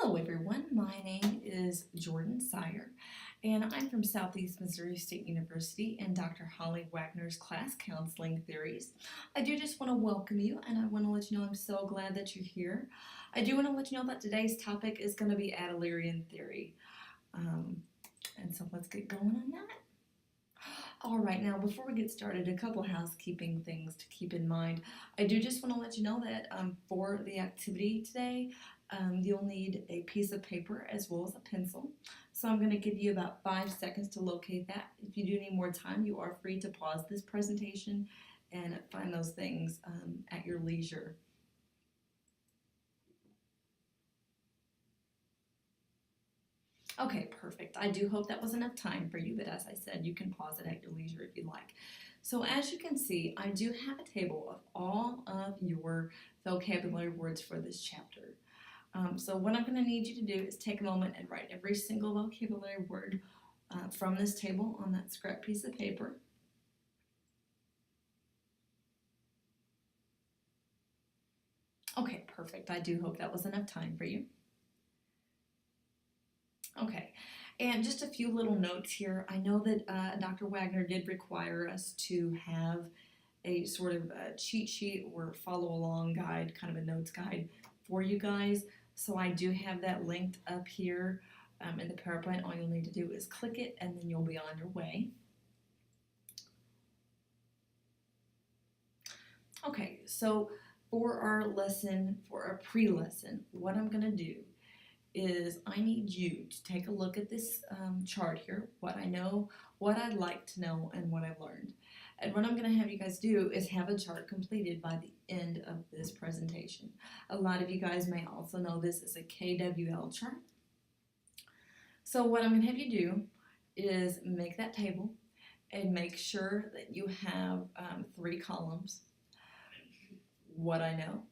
Hello everyone, my name is Jordan Seyer and I'm from Southeast Missouri State University in Dr. Holly Wagner's class, Counseling Theories. I do just want to welcome you and I want to let you know I'm so glad that you're here. I do want to let you know that today's topic is going to be Adlerian theory. And so let's get going on that. All right, now before we get started, a couple housekeeping things to keep in mind. I do just want to let you know that for the activity today, you'll need a piece of paper as well as a pencil. So I'm going to give you about 5 seconds to locate that. If you do need more time, you are free to pause this presentation and find those things at your leisure. Okay, perfect. I do hope that was enough time for you, but as I said, you can pause it at your leisure if you like. So as you can see, I do have a table of all of your vocabulary words for this chapter. So what I'm going to need you to do is take a moment and write every single vocabulary word from this table on that scrap piece of paper. Okay, perfect. I do hope that was enough time for you. Okay, and just a few little notes here. I know that Dr. Wagner did require us to have a sort of a cheat sheet or follow along guide, kind of a notes guide for you guys. So I do have that linked up here in the PowerPoint. All you'll need to do is click it and then you'll be on your way. Okay, so for our lesson, for our pre-lesson, what I'm going to do is I need you to take a look at this chart here, what I know, what I'd like to know, and what I've learned. And what I'm going to have you guys do is have a chart completed by the end of this presentation. A lot of you guys may also know this as a KWL chart. So what I'm going to have you do is make that table and make sure that you have 3 columns. What I know.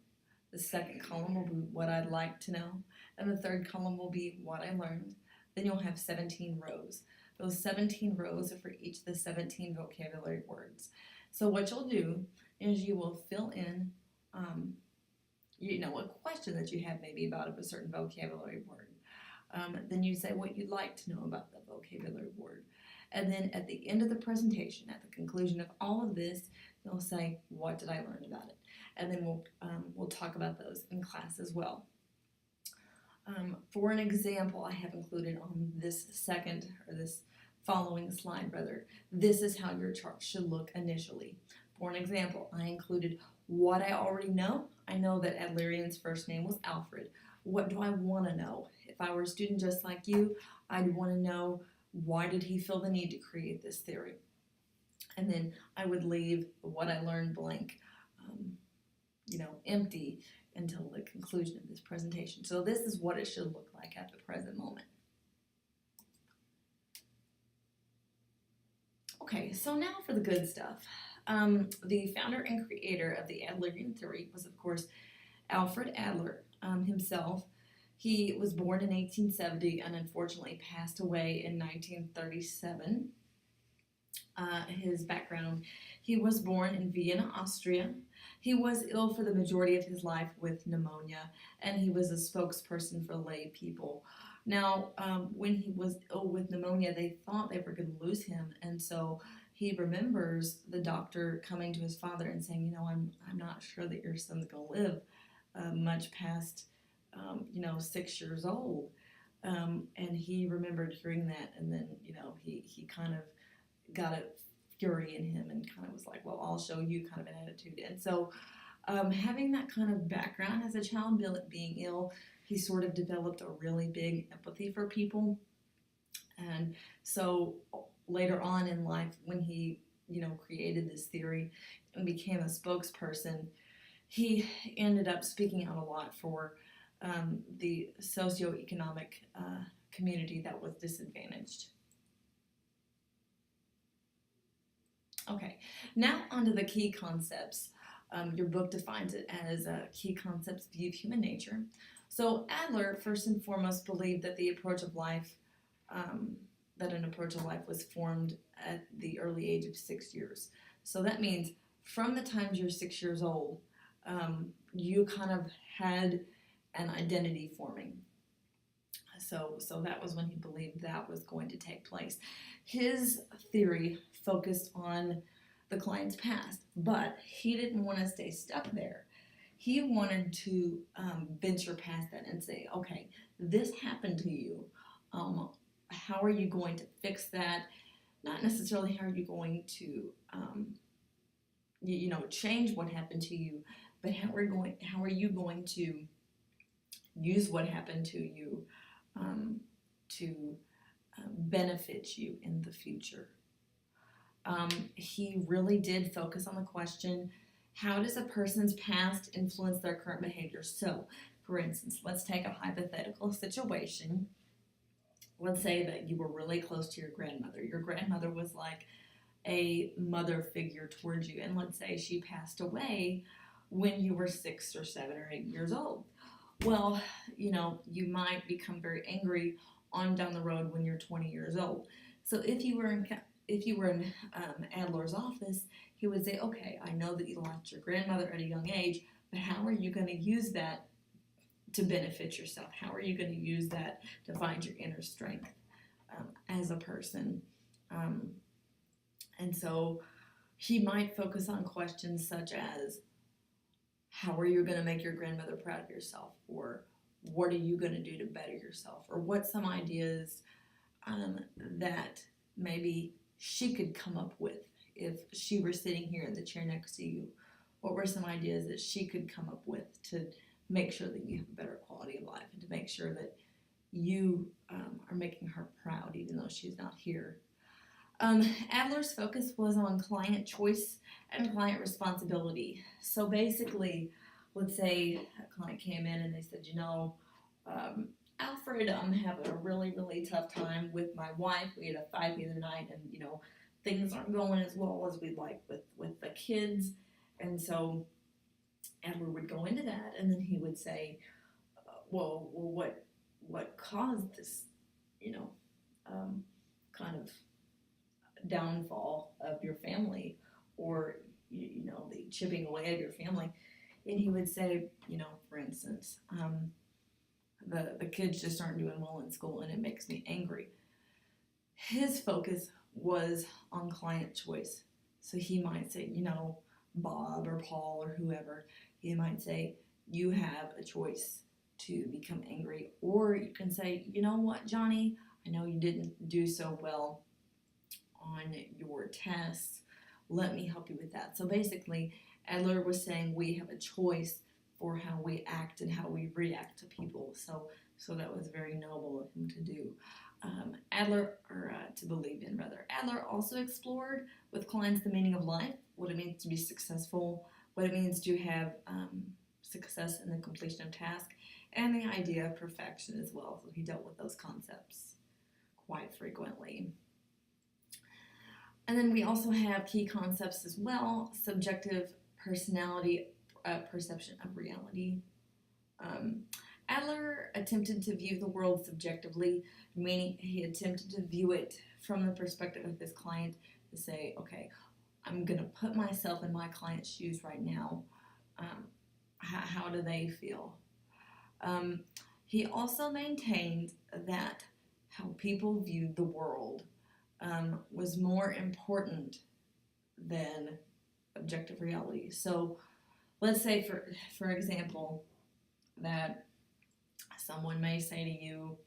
The second column will be what I'd like to know, and the third column will be what I learned. Then you'll have 17 rows. Those 17 rows are for each of the 17 vocabulary words. So what you'll do is you will fill in, a question that you have maybe about a certain vocabulary word. Then you say what you'd like to know about the vocabulary word. And then at the end of the presentation, at the conclusion of all of this, you'll say, what did I learn about it? And then we'll talk about those in class as well. For an example, I have included on this following slide, this is how your chart should look initially. For an example, I included what I already know. I know that Adlerian's first name was Alfred. What do I want to know? If I were a student just like you, I'd want to know, why did he feel the need to create this theory? And then I would leave what I learned blank, empty until the conclusion of this presentation. So this is what it should look like at the present moment. Okay, so now for the good stuff. The founder and creator of the Adlerian theory was, of course, Alfred Adler himself. He was born in 1870 and unfortunately passed away in 1937. His background: he was born in Vienna, Austria. He was ill for the majority of his life with pneumonia, and he was a spokesperson for lay people. Now, when he was ill with pneumonia, they thought they were going to lose him, and so he remembers the doctor coming to his father and saying, I'm not sure that your son's going to live much past, 6 years old. And he remembered hearing that, and then, he kind of got a fury in him and kind of was like, well, I'll show you, kind of an attitude. And so having that kind of background as a child, being ill, he sort of developed a really big empathy for people. And so later on in life, when he, created this theory and became a spokesperson, he ended up speaking out a lot for the socioeconomic community that was disadvantaged. Okay, now onto the key concepts. Your book defines it as key concepts view of human nature. So Adler, first and foremost, believed that an approach of life was formed at the early age of 6 years. So that means from the time you're 6 years old, you kind of had an identity forming. So that was when he believed that was going to take place. His theory focused on the client's past, but he didn't want to stay stuck there. He wanted to venture past that and say, okay, this happened to you. How are you going to fix that? Not necessarily how are you going to, change what happened to you, but how are you going to use what happened to you to benefit you in the future. He really did focus on the question, how does a person's past influence their current behavior? So, for instance, let's take a hypothetical situation. Let's say that you were really close to your grandmother. Your grandmother was like a mother figure towards you, and let's say she passed away when you were 6 or 7 or 8 years old. Well, you might become very angry on down the road when you're 20 years old. So if you were in Adler's office, he would say, okay, I know that you lost your grandmother at a young age, but how are you going to use that to benefit yourself? How are you going to use that to find your inner strength as a person? And so he might focus on questions such as, how are you going to make your grandmother proud of yourself? Or what are you going to do to better yourself? Or what some ideas that maybe she could come up with if she were sitting here in the chair next to you? What were some ideas that she could come up with to make sure that you have a better quality of life and to make sure that you are making her proud even though she's not here? Adler's focus was on client choice and client responsibility. So basically, let's say a client came in and they said, Alfred, I'm having a really, really tough time with my wife. We had a fight the other night and, things aren't going as well as we'd like with the kids. And so Adler would go into that and then he would say, well, what caused this, kind of downfall of your family, or the chipping away of your family? And he would say, for instance, the kids just aren't doing well in school and it makes me angry. His focus was on client choice. So he might say, Bob or Paul or whoever, he might say, you have a choice to become angry. Or you can say, you know what, Johnny, I know you didn't do so well on your tests. Let me help you with that. So basically, Adler was saying we have a choice for how we act and how we react to people. So that was very noble of him to do. To believe in rather. Adler also explored with clients the meaning of life, what it means to be successful, what it means to have success in the completion of tasks, and the idea of perfection as well. So he dealt with those concepts quite frequently. And then we also have key concepts as well: subjective personality, perception of reality. Adler attempted to view the world subjectively, meaning he attempted to view it from the perspective of his client, to say, okay, I'm going to put myself in my client's shoes right now. How do they feel? He also maintained that how people viewed the world was more important than objective reality. So let's say, for example, that someone may say to you,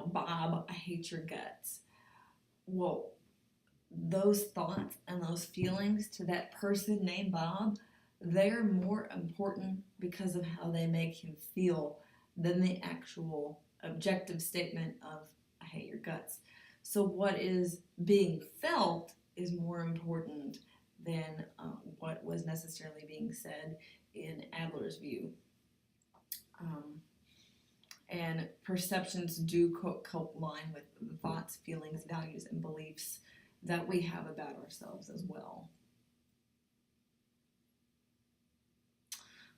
Bob, I hate your guts. Well, those thoughts and those feelings to that person named Bob, they're more important because of how they make him feel than the actual objective statement of I hate your guts. So what is being felt is more important than what was necessarily being said in Adler's view. And perceptions do co-line with the thoughts, feelings, values, and beliefs that we have about ourselves as well.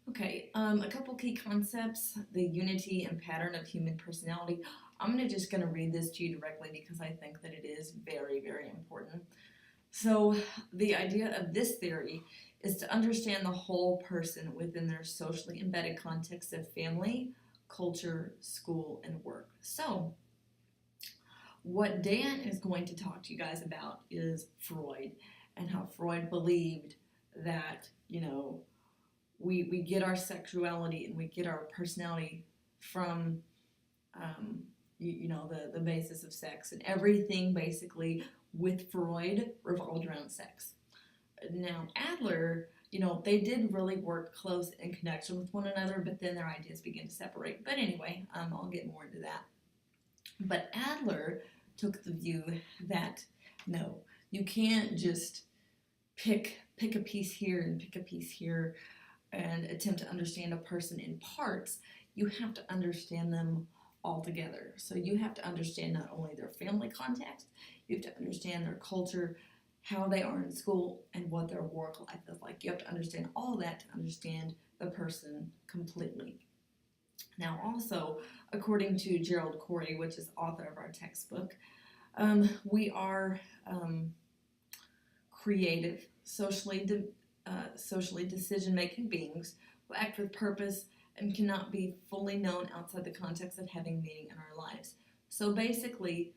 Okay, a couple key concepts: the unity and pattern of human personality. I'm just going to read this to you directly because I think that it is very, very important. So the idea of this theory is to understand the whole person within their socially embedded context of family, culture, school, and work. So, what Dan is going to talk to you guys about is Freud and how Freud believed that, we get our sexuality and we get our personality from, the basis of sex, and everything basically with Freud revolved around sex. Now, Adler, they did really work close in connection with one another, but then their ideas began to separate. But anyway, I'll get more into that. But Adler took the view that no, you can't just pick a piece here and pick a piece here and attempt to understand a person in parts. You have to understand them all together. So you have to understand not only their family context, you have to understand their culture, how they are in school, and what their work life is like. You have to understand all that to understand the person completely. Now, also, according to Gerald Corey, which is author of our textbook, we are creative, socially decision-making beings who act with purpose and cannot be fully known outside the context of having meaning in our lives. So basically,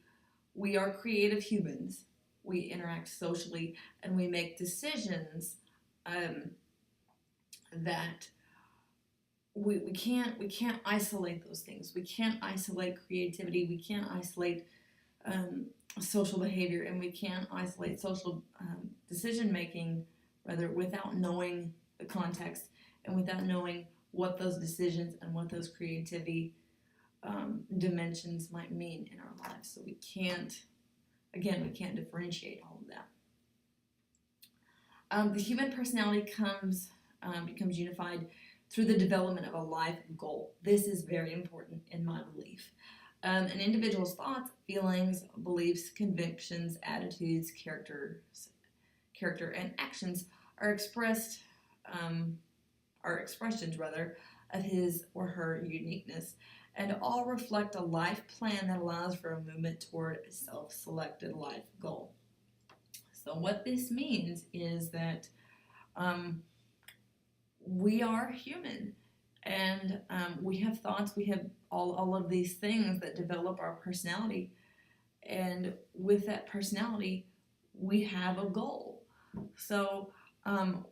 we are creative humans. We interact socially, and we make decisions that we can't isolate those things. We can't isolate creativity. We can't isolate social behavior, and we can't isolate social decision making, rather, without knowing the context and without knowing what those decisions and what those creativity dimensions might mean in our lives. So we can't differentiate all of that. The human personality becomes unified through the development of a life goal. This is very important in my belief. An individual's thoughts, feelings, beliefs, convictions, attitudes, character, and actions are expressions of his or her uniqueness, and all reflect a life plan that allows for a movement toward a self-selected life goal. So what this means is that we are human, and we have thoughts, we have all of these things that develop our personality, and with that personality, we have a goal. So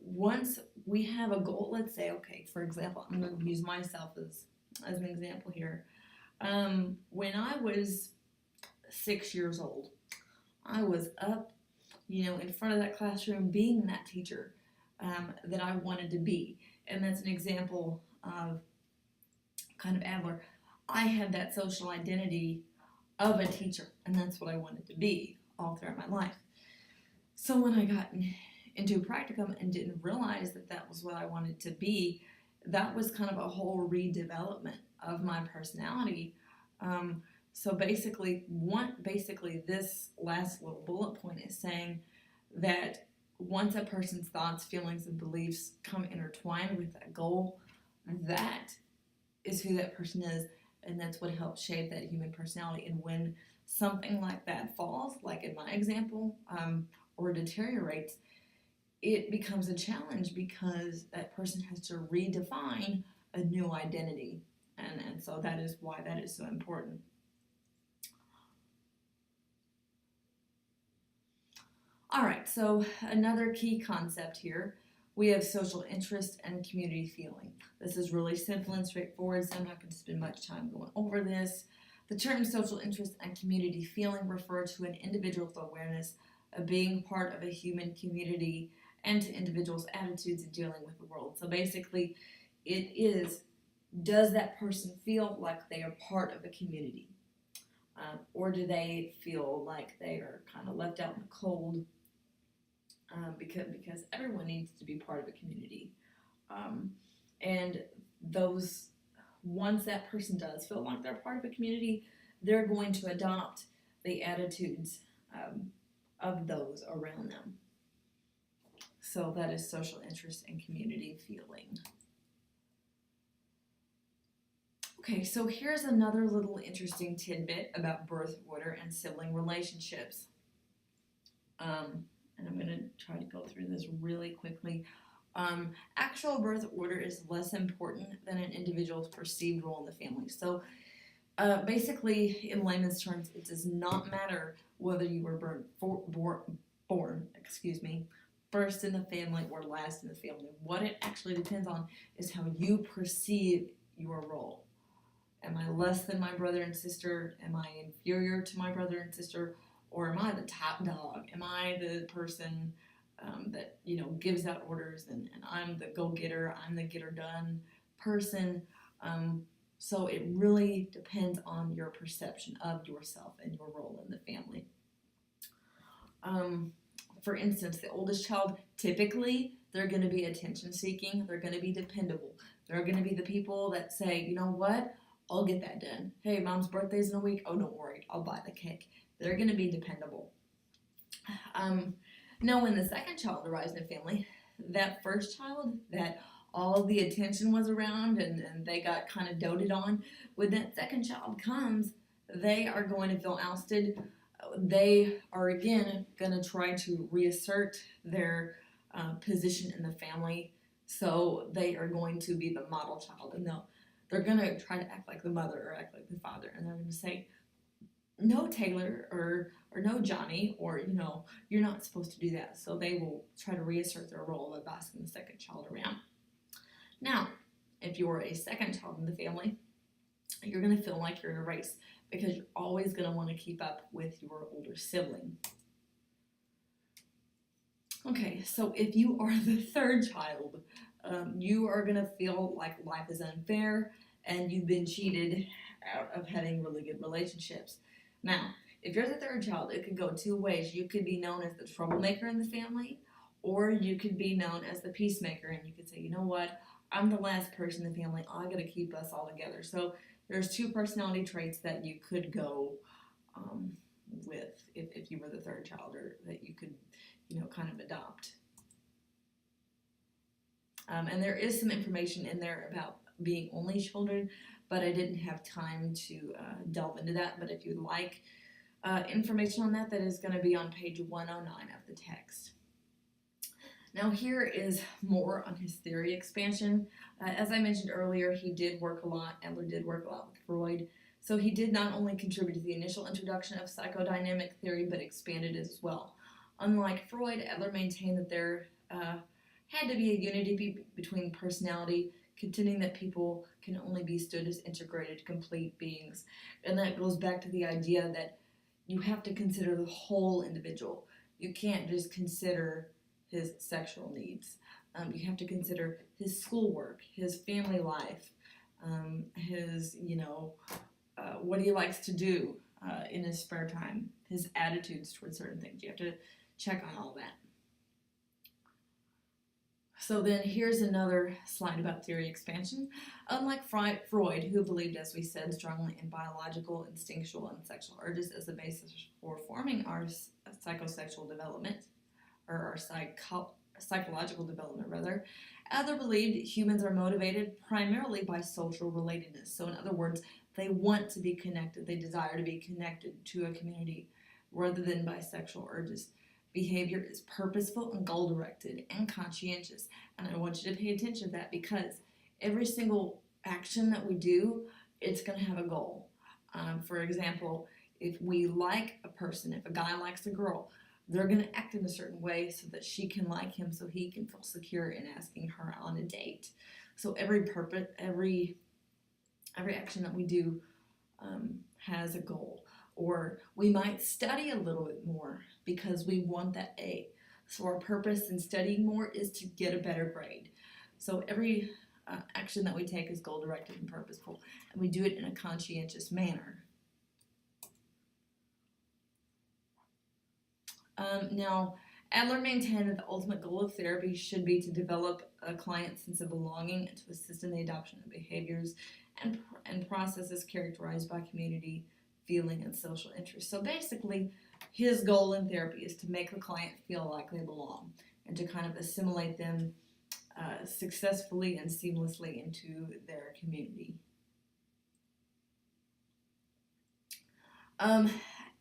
once we have a goal, let's say, okay, for example, I'm going to use myself as an example here. When I was 6 years old, I was up, in front of that classroom being that teacher that I wanted to be. And that's an example of kind of Adler. I had that social identity of a teacher, and that's what I wanted to be all throughout my life. So when I got into practicum and didn't realize that that was what I wanted to be, that was kind of a whole redevelopment of my personality. So basically, this last little bullet point is saying that once a person's thoughts, feelings, and beliefs come intertwined with that goal, that is who that person is, and that's what helps shape that human personality. And when something like that falls, like in my example, or deteriorates, it becomes a challenge because that person has to redefine a new identity. And so that is why that is so important. All right, so another key concept here, we have social interest and community feeling. This is really simple and straightforward, so I'm not going to spend much time going over this. The terms social interest and community feeling refer to an individual's awareness of being part of a human community and to individuals' attitudes in dealing with the world. So basically, it is, does that person feel like they are part of a community? Or do they feel like they are kind of left out in the cold? Because everyone needs to be part of a community. And once that person does feel like they're part of a community, they're going to adopt the attitudes of those around them. So that is social interest and community feeling. Okay, so here's another little interesting tidbit about birth order and sibling relationships. And I'm going to try to go through this really quickly. Actual birth order is less important than an individual's perceived role in the family. So basically, in layman's terms, it does not matter whether you were born, first in the family or last in the family. What it actually depends on is how you perceive your role. Am I less than my brother and sister? Am I inferior to my brother and sister? Or am I the top dog? Am I the person that gives out orders, and I'm the go-getter, I'm the get-her-done person? So it really depends on your perception of yourself and your role in the family. For instance, the oldest child, typically, they're going to be attention-seeking. They're going to be dependable. They're going to be the people that say, you know what, I'll get that done. Hey, mom's birthday's in a week. Oh, don't worry, I'll buy the cake. They're going to be dependable. Now, when the second child arrives in the family, that first child that all the attention was around and they got kind of doted on, when that second child comes, they are going to feel ousted. They are again going to try to reassert their position in the family. So they are going to be the model child, and they're going to try to act like the mother or act like the father, and they're going to say, no, Taylor, or no, Johnny, or you're not supposed to do that. So they will try to reassert their role of bossing the second child around. Now, if you're a second child in the family, you're going to feel like you're in a race because you're always going to want to keep up with your older sibling. Okay, so if you are the third child, you are going to feel like life is unfair and you've been cheated out of having really good relationships. Now, if you're the third child, it could go two ways. You could be known as the troublemaker in the family, or you could be known as the peacemaker, and you could say, you know what, I'm the last person in the family. I got to keep us all together. So there's two personality traits that you could go with if you were the third child, or that you could, kind of adopt. And there is some information in there about being only children, but I didn't have time to delve into that. But if you'd like information on that, that is going to be on page 109 of the text. Now here is more on his theory expansion. As I mentioned earlier, he did work a lot. Adler did work a lot with Freud. So he did not only contribute to the initial introduction of psychodynamic theory, but expanded it as well. Unlike Freud, Adler maintained that there had to be a unity between personality, contending that people can only be stood as integrated, complete beings. And that goes back to the idea that you have to consider the whole individual. You can't just consider his sexual needs. You have to consider his schoolwork, his family life, his, what he likes to do in his spare time, his attitudes towards certain things. You have to check on all that. So then here's another slide about theory expansion. Unlike Freud, who believed, as we said, strongly in biological, instinctual, and sexual urges as the basis for forming our psychosexual development, or our psychological development, rather, Adler believed humans are motivated primarily by social relatedness. So in other words, they want to be connected. They desire to be connected to a community rather than by sexual urges. Behavior is purposeful and goal-directed and conscientious. And I want you to pay attention to that, because every single action that we do, it's going to have a goal. For example, if we like a person, if a guy likes a girl, they're going to act in a certain way so that she can like him, so he can feel secure in asking her on a date. So every action that we do has a goal. Or we might study a little bit more because we want that A. So our purpose in studying more is to get a better grade. So every action that we take is goal-directed and purposeful, and we do it in a conscientious manner. Now, Adler maintained that the ultimate goal of therapy should be to develop a client's sense of belonging and to assist in the adoption of behaviors and processes characterized by community, feeling, and social interest. So basically, his goal in therapy is to make the client feel like they belong and to kind of assimilate them successfully and seamlessly into their community.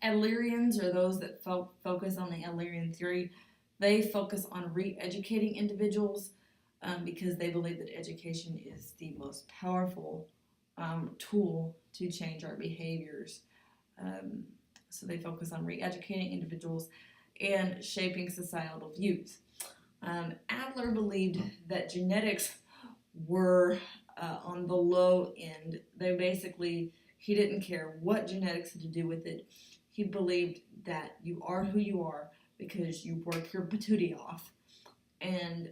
Adlerians, or those that focus on the Adlerian theory, they focus on re-educating individuals because they believe that education is the most powerful tool to change our behaviors. Um, so they focus on re-educating individuals and shaping societal views. Adler believed that genetics were on the low end. He didn't care what genetics had to do with it. He believed that you are who you are because you work your patootie off and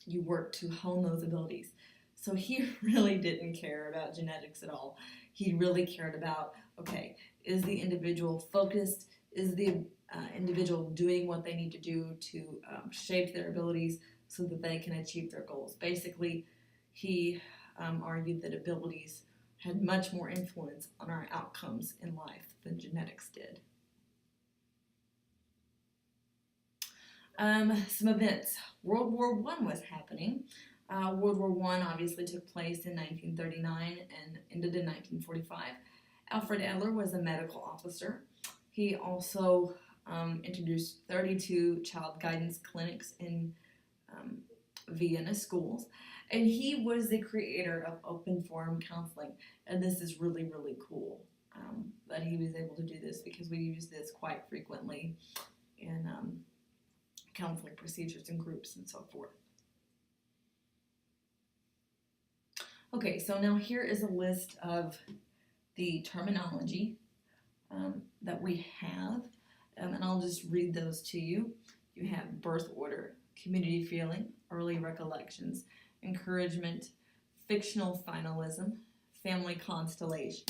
you work to hone those abilities. So he really didn't care about genetics at all. He really cared about, okay, is the individual focused? Is the individual doing what they need to do to shape their abilities so that they can achieve their goals? Basically, he argued that abilities had much more influence on our outcomes in life than genetics did. Some events. World War I was happening. World War I obviously took place in 1939 and ended in 1945. Alfred Adler was a medical officer. He also introduced 32 child guidance clinics in Vienna schools. And he was the creator of open forum counseling. And this is really, really cool that he was able to do this because we use this quite frequently in counseling procedures and groups and so forth. Okay, so now here is a list of the terminology that we have, and I'll just read those to you. You have birth order, community feeling, early recollections, encouragement, fictional finalism, family constellation.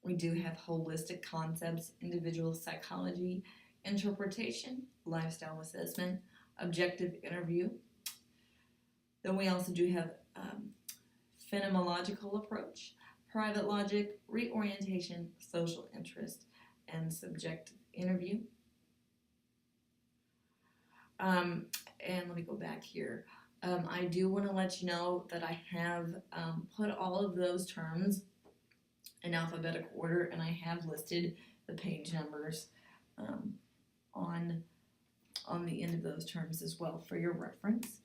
We do have holistic concepts, individual psychology, interpretation, lifestyle assessment, objective interview. Then we also do have phenomenological approach, private logic, reorientation, social interest, and subjective interview. And let me go back here. I do want to let you know that I have put all of those terms in alphabetical order, and I have listed the page numbers on the end of those terms as well for your reference.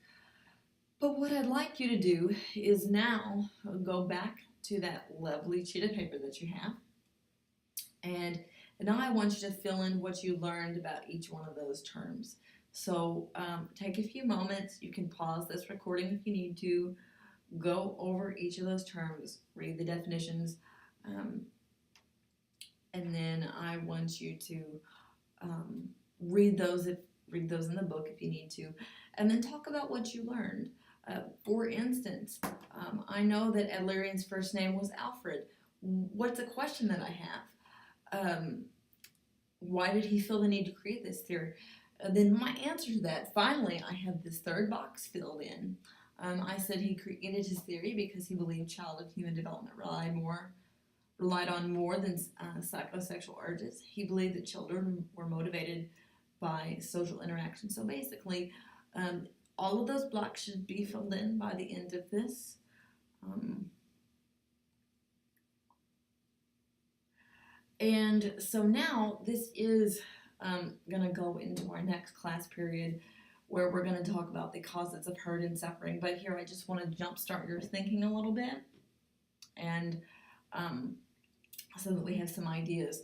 But what I'd like you to do is now go back to that lovely sheet of paper that you have, and now I want you to fill in what you learned about each one of those terms. So take a few moments. You can pause this recording if you need to. Go over each of those terms, read the definitions, and then I want you to read those in the book if you need to, and then talk about what you learned. For instance, I know that Adlerian's first name was Alfred. What's a question that I have? Why did he feel the need to create this theory? Then my answer to that, finally, I have this third box filled in. I said he created his theory because he believed childhood human development relied on more than psychosexual urges. He believed that children were motivated by social interaction. So basically, all of those blocks should be filled in by the end of this. And so now this is going to go into our next class period where we're going to talk about the causes of hurt and suffering. But here I just want to jumpstart your thinking a little bit, and so that we have some ideas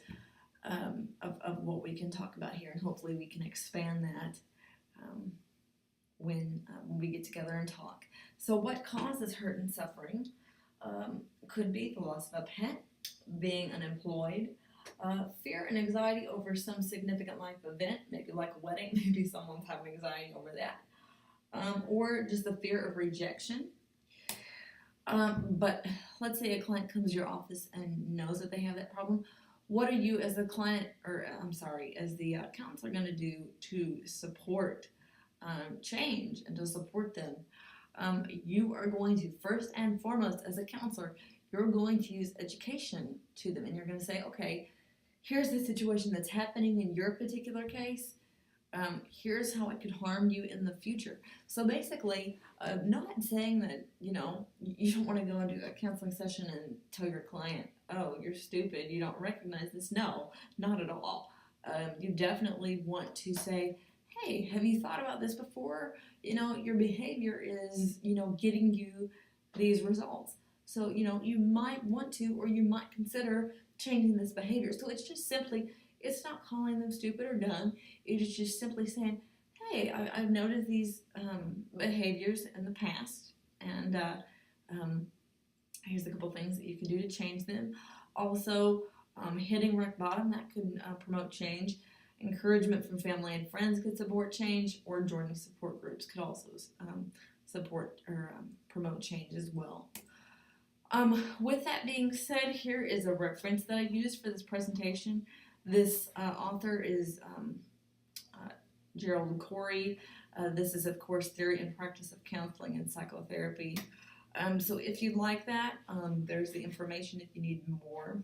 of what we can talk about here, and hopefully we can expand that when we get together and talk. So what causes hurt and suffering? Could be the loss of a pet, being unemployed, fear and anxiety over some significant life event, maybe like a wedding, maybe someone's having anxiety over that, or just the fear of rejection. But let's say a client comes to your office and knows that they have that problem. What are you as the client, or as the counselor going to do to support change and to support them? You are going to, first and foremost, as a counselor, you're going to use education to them, and you're going to say, okay, here's the situation that's happening in your particular case. Here's how it could harm you in the future. So basically, not saying that, you don't want to go into a counseling session and tell your client, oh, you're stupid, you don't recognize this. No, not at all. You definitely want to say, hey, have you thought about this before? Your behavior is, getting you these results. So, you might want to, or you might consider changing this behavior. So it's just simply, it's not calling them stupid or dumb. It is just simply saying, hey, I've noticed these behaviors in the past, and here's a couple things that you can do to change them. Also, hitting rock bottom, that could promote change. Encouragement from family and friends could support change, or joining support groups could also support or promote change as well. With that being said, here is a reference that I used for this presentation. This author is Gerald Corey. This is, of course, Theory and Practice of Counseling and Psychotherapy. So if you like that, there's the information if you need more.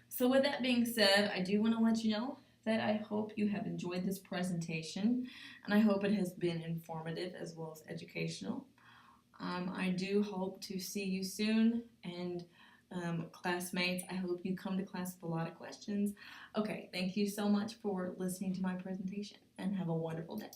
So with that being said, I do want to let you know that I hope you have enjoyed this presentation, and I hope it has been informative as well as educational. I do hope to see you soon, and classmates, I hope you come to class with a lot of questions. Okay, thank you so much for listening to my presentation, and have a wonderful day.